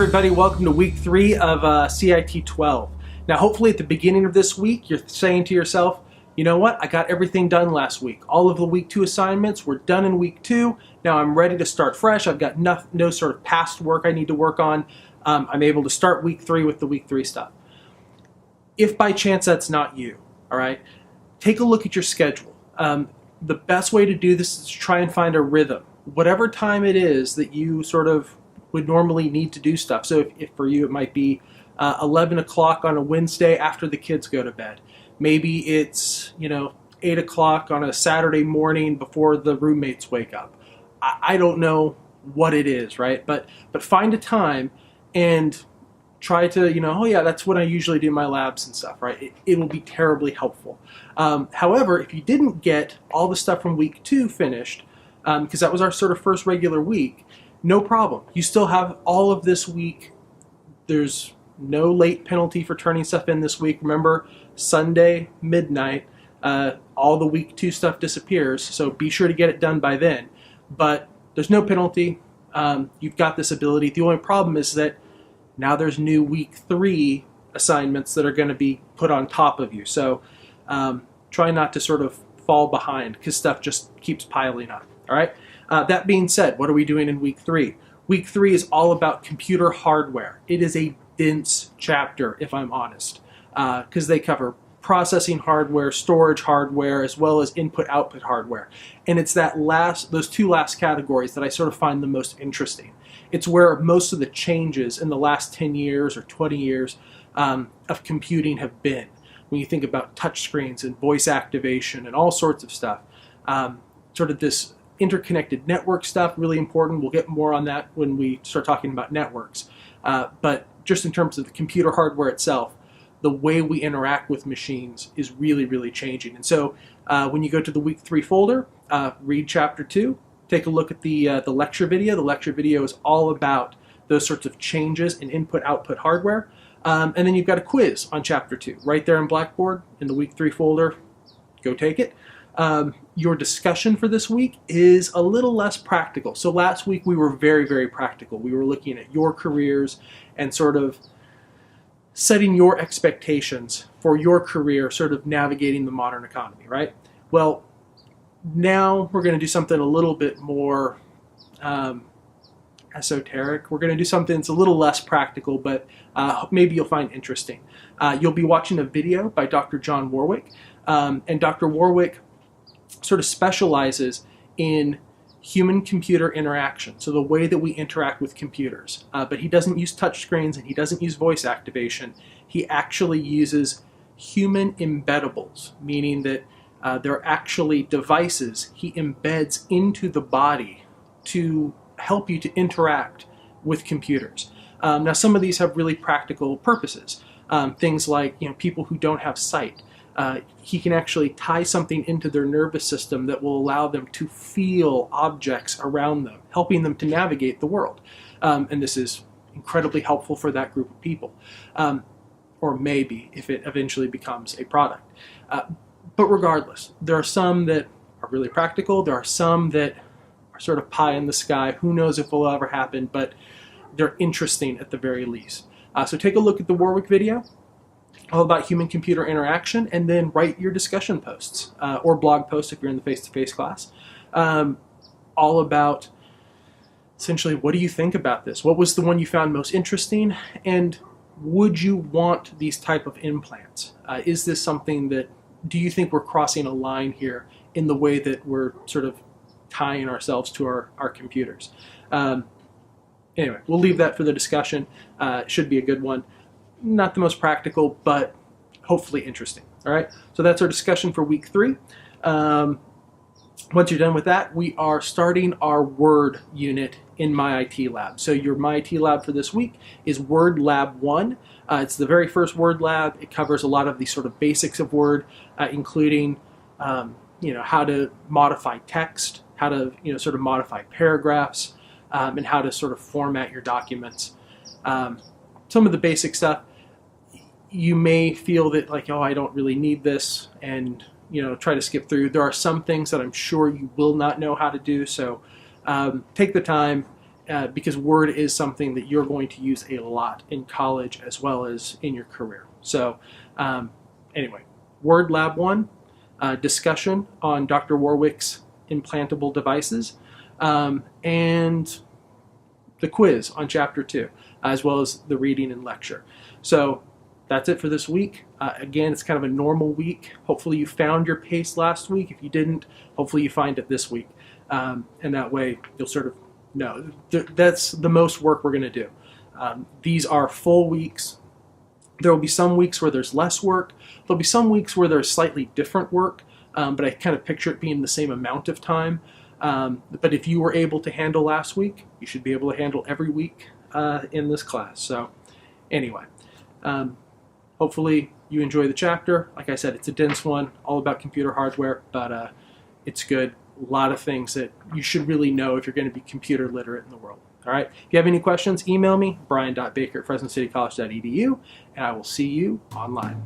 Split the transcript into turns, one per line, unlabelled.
everybody, welcome to week 3 of CIT 12. Now hopefully at the beginning of this week you're saying to yourself, you know what, I got everything done last week. All of the week 2 assignments were done in week 2. Now I'm ready to start fresh. I've got no sort of past work I need to work on. I'm able to start week 3 with the week 3 stuff. If by chance that's not you, all right, take a look at your schedule. The best way to do this is to try and find a rhythm. Whatever time it is that you sort of would normally need to do stuff. So if for you it might be 11 o'clock on a Wednesday after the kids go to bed. Maybe it's 8 o'clock on a Saturday morning before the roommates wake up. I don't know what it is, right? But find a time and try to, oh yeah, that's what I usually do in my labs and stuff, right? It'll be terribly helpful. However, if you didn't get all the stuff from week 2 finished, because that was our sort of first regular week, no problem. You still have all of this week. There's no late penalty for turning stuff in this week. Remember, Sunday, midnight, all the week 2 stuff disappears, so be sure to get it done by then. But there's no penalty. You've got this ability. The only problem is that now there's new week 3 assignments that are going to be put on top of you. So try not to sort of fall behind because stuff just keeps piling up. All right. That being said, what are we doing in week 3? Week 3 is all about computer hardware. It is a dense chapter, if I'm honest, because they cover processing hardware, storage hardware, as well as input-output hardware. And it's those two last categories that I sort of find the most interesting. It's where most of the changes in the last 10 years or 20 years of computing have been. When you think about touchscreens and voice activation and all sorts of stuff, sort of this interconnected network stuff, really important. We'll get more on that when we start talking about networks. But just in terms of the computer hardware itself, the way we interact with machines is really, really changing. And so when you go to the week 3 folder, read chapter 2, take a look at the lecture video. The lecture video is all about those sorts of changes in input-output hardware. And then you've got a quiz on chapter 2 right there in Blackboard in the week 3 folder. Go take it. Your discussion for this week is a little less practical. So last week we were very, very practical. We were looking at your careers and sort of setting your expectations for your career, sort of navigating the modern economy, right? Well, now we're going to do something a little bit more esoteric. We're going to do something that's a little less practical, but maybe you'll find interesting. You'll be watching a video by Dr. John Warwick, and Dr. Warwick sort of specializes in human-computer interaction, so the way that we interact with computers. But he doesn't use touchscreens and he doesn't use voice activation. He actually uses human embeddables, meaning that they're actually devices he embeds into the body to help you to interact with computers. Now some of these have really practical purposes. Things like people who don't have sight. He can actually tie something into their nervous system that will allow them to feel objects around them, helping them to navigate the world. And this is incredibly helpful for that group of people. Or maybe if it eventually becomes a product. But regardless, there are some that are really practical. There are some that are sort of pie in the sky. Who knows if it will ever happen, but they're interesting at the very least. So take a look at the Warwick video, all about human-computer interaction, and then write your discussion posts or blog posts if you're in the face-to-face class, all about essentially what do you think about this? What was the one you found most interesting? And would you want these type of implants? Is this something that, do you think we're crossing a line here in the way that we're sort of tying ourselves to our computers? Anyway, we'll leave that for the discussion. It should be a good one. Not the most practical, but hopefully interesting. All right, so that's our discussion for week 3. Once you're done with that, we are starting our Word unit in My IT Lab. So your My IT Lab for this week is Word Lab 1. It's the very first Word Lab. It covers a lot of the sort of basics of Word, including how to modify text, how to sort of modify paragraphs, and how to sort of format your documents. Some of the basic stuff. You may feel that like, oh, I don't really need this, and try to skip through. There are some things that I'm sure you will not know how to do, so take the time because Word is something that you're going to use a lot in college as well as in your career. So anyway, Word Lab 1, discussion on Dr. Warwick's implantable devices, and the quiz on Chapter 2, as well as the reading and lecture. So that's it for this week. Again, it's kind of a normal week. Hopefully you found your pace last week. If you didn't, hopefully you find it this week. And that way you'll sort of know. That's the most work we're going to do. These are full weeks. There will be some weeks where there's less work. There'll be some weeks where there's slightly different work, but I kind of picture it being the same amount of time. But if you were able to handle last week, you should be able to handle every week in this class. So anyway, hopefully you enjoy the chapter. Like I said, it's a dense one, all about computer hardware, but it's good. A lot of things that you should really know if you're going to be computer literate in the world. All right. If you have any questions, email me, brian.baker@fresnocitycollege.edu, and I will see you online.